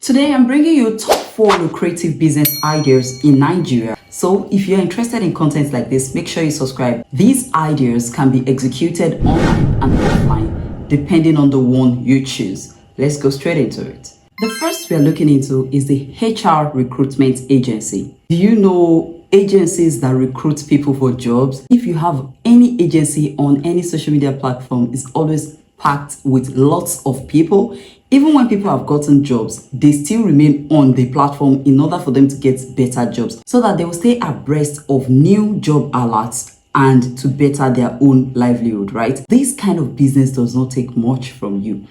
Today, I'm bringing you top 4 lucrative business ideas in Nigeria. So if you're interested in content like this, make sure you subscribe. These ideas can be executed online and offline, depending on the one you choose. Let's go straight into it. The first we are looking into is the HR Recruitment Agency. Do you know agencies that recruit people for jobs? If you have any agency on any social media platform, it's always packed with lots of people. Even when people have gotten jobs, they still remain on the platform in order for them to get better jobs so that they will stay abreast of new job alerts and to better their own livelihood, right? This kind of business does not take much from you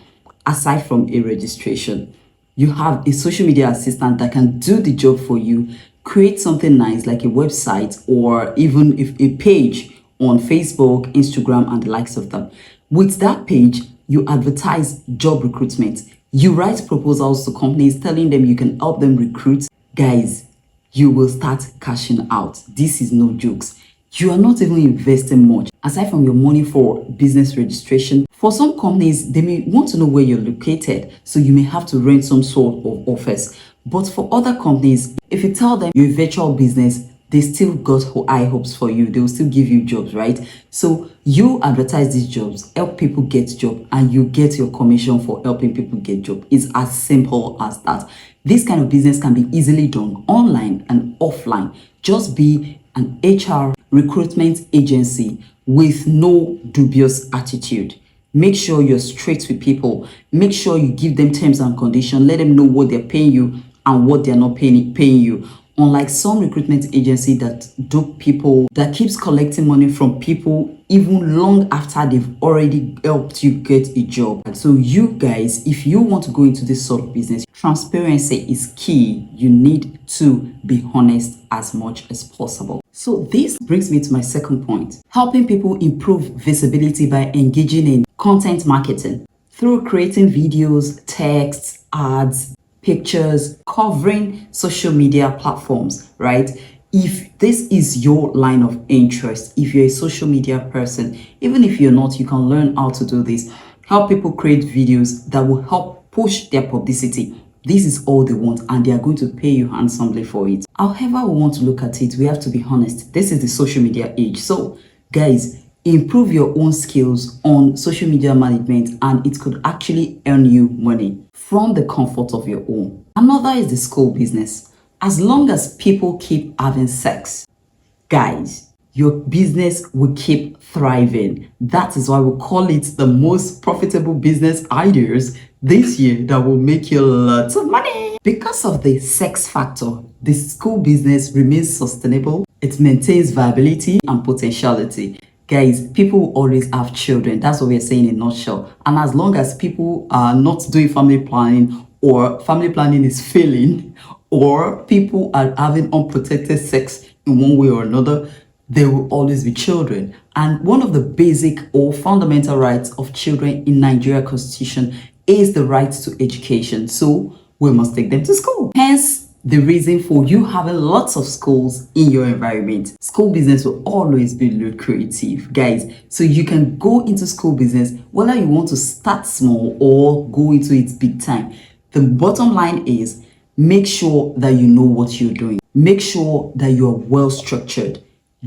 aside from a registration. You have a social media assistant that can do the job for you, create something nice like a website or even if a page on Facebook, Instagram, and the likes of them. With that page, you advertise job recruitment. You write proposals to companies telling them you can help them recruit. Guys, you will start cashing out. This is no jokes. You are not even investing much. Aside from your money for business registration, for some companies, they may want to know where you're located, so you may have to rent some sort of office. But for other companies, if you tell them you're a virtual business, they still got high hopes for you. They will still give you jobs, right? So you advertise these jobs, help people get jobs, and you get your commission for helping people get jobs. It's as simple as that. This kind of business can be easily done online and offline. Just be an HR recruitment agency with no dubious attitude. Make sure you're straight with people. Make sure you give them terms and conditions. Let them know what they're paying you and what they're not paying you. Unlike some recruitment agency that dupe people, that keeps collecting money from people even long after they've already helped you get a job. So you guys, if you want to go into this sort of business, transparency is key. You need to be honest as much as possible. So this brings me to my second point, helping people improve visibility by engaging in content marketing through creating videos, texts, ads, pictures, covering social media platforms, right? If this is your line of interest, if you're a social media person, even if you're not, you can learn how to do this. Help people create videos that will help push their publicity. This is all they want, and they are going to pay you handsomely for it. However we want to look at it, we have to be honest. This is the social media age. So guys, improve your own skills on social media management, and it could actually earn you money from the comfort of your home. Another is the school business. As long as people keep having sex, guys, your business will keep thriving. That is why we call it the most profitable business ideas this year that will make you lots of money. Because of the sex factor, the school business remains sustainable. It maintains viability and potentiality. Guys, people will always have children. That's what we're saying in a nutshell. And as long as people are not doing family planning, or family planning is failing, or people are having unprotected sex in one way or another, there will always be children. And one of the basic or fundamental rights of children in Nigeria Constitution is the right to education. So we must take them to school. Hence, the reason for you having lots of schools in your environment. School business will always be lucrative, guys. So you can go into school business whether you want to start small or go into it big time. The bottom line is make sure that you know what you're doing. Make sure that you're well structured.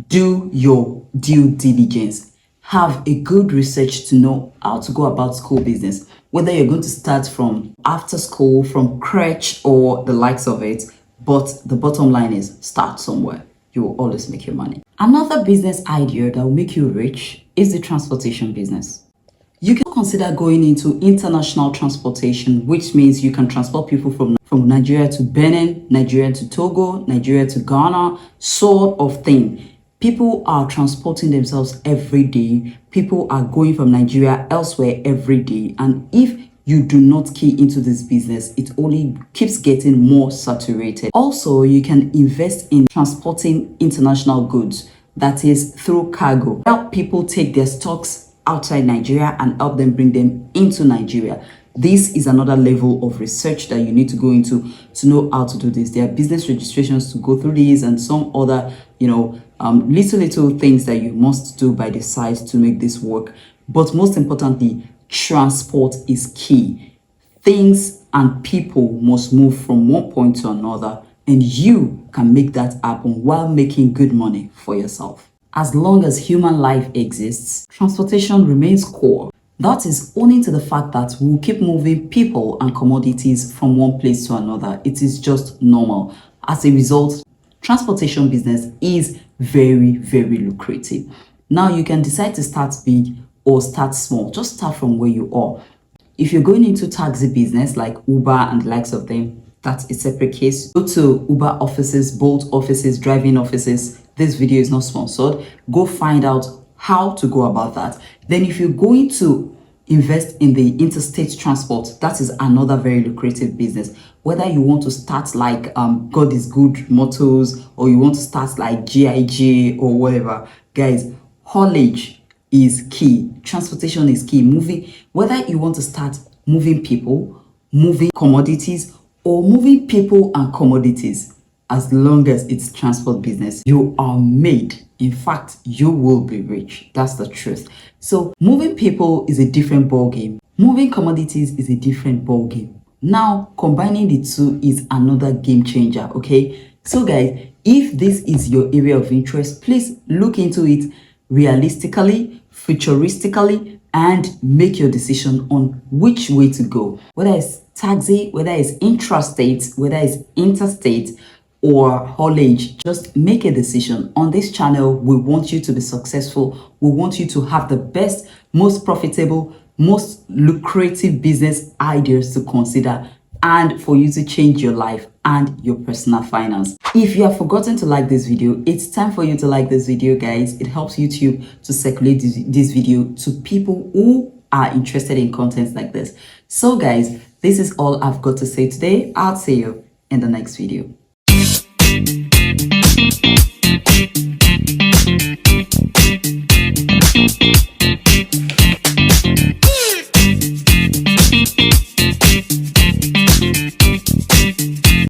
Do your due diligence. Have a good research to know how to go about school business. Whether you're going to start from after school, from crèche or the likes of it. But the bottom line is start somewhere. You will always make your money. Another business idea that will make you rich is the transportation business. You can consider going into international transportation, which means you can transport people from Nigeria to Benin, Nigeria to Togo, Nigeria to Ghana, sort of thing. People are transporting themselves every day. People are going from Nigeria elsewhere every day. And if you do not key into this business, it only keeps getting more saturated. Also, you can invest in transporting international goods, that is through cargo. Help people take their stocks outside Nigeria and help them bring them into Nigeria. This is another level of research that you need to go into to know how to do this. There are business registrations to go through these and some other, little things that you must do by the side to make this work. But most importantly, transport is key. Things and people must move from one point to another, and you can make that happen while making good money for yourself. As long as human life exists, transportation remains core. That is owing to the fact that we'll keep moving people and commodities from one place to another. It is just normal. As a result, transportation business is very, very lucrative. Now you can decide to start big or start small. Just start from where you are. If you're going into taxi business like Uber and the likes of them, that's a separate case. Go to Uber offices, Bolt offices, driving offices. This video is not sponsored. Go find out how to go about that. Then if you're going to invest in the interstate transport, that is another very lucrative business. Whether you want to start like God is Good Motors, or you want to start like GIG or whatever, guys, haulage is key. Transportation is key. Whether you want to start moving people, moving commodities, or moving people and commodities, as long as it's transport business, you are made. In fact, you will be rich. That's the truth. So moving people is a different ball game. Moving commodities is a different ball game. Now, combining the two is another game changer, okay? So guys, if this is your area of interest, please look into it realistically, futuristically, and make your decision on which way to go. Whether it's taxi, whether it's intrastate, whether it's interstate, or haulage, just make a decision. On this channel, we want you to be successful. We want you to have the best, most profitable, most lucrative business ideas to consider, and for you to change your life and your personal finance. If you have forgotten to like this video, it's time for you to like this video, guys. It helps YouTube to circulate this video to people who are interested in content like this. So guys, this is all I've got to say today. I'll see you in the next video.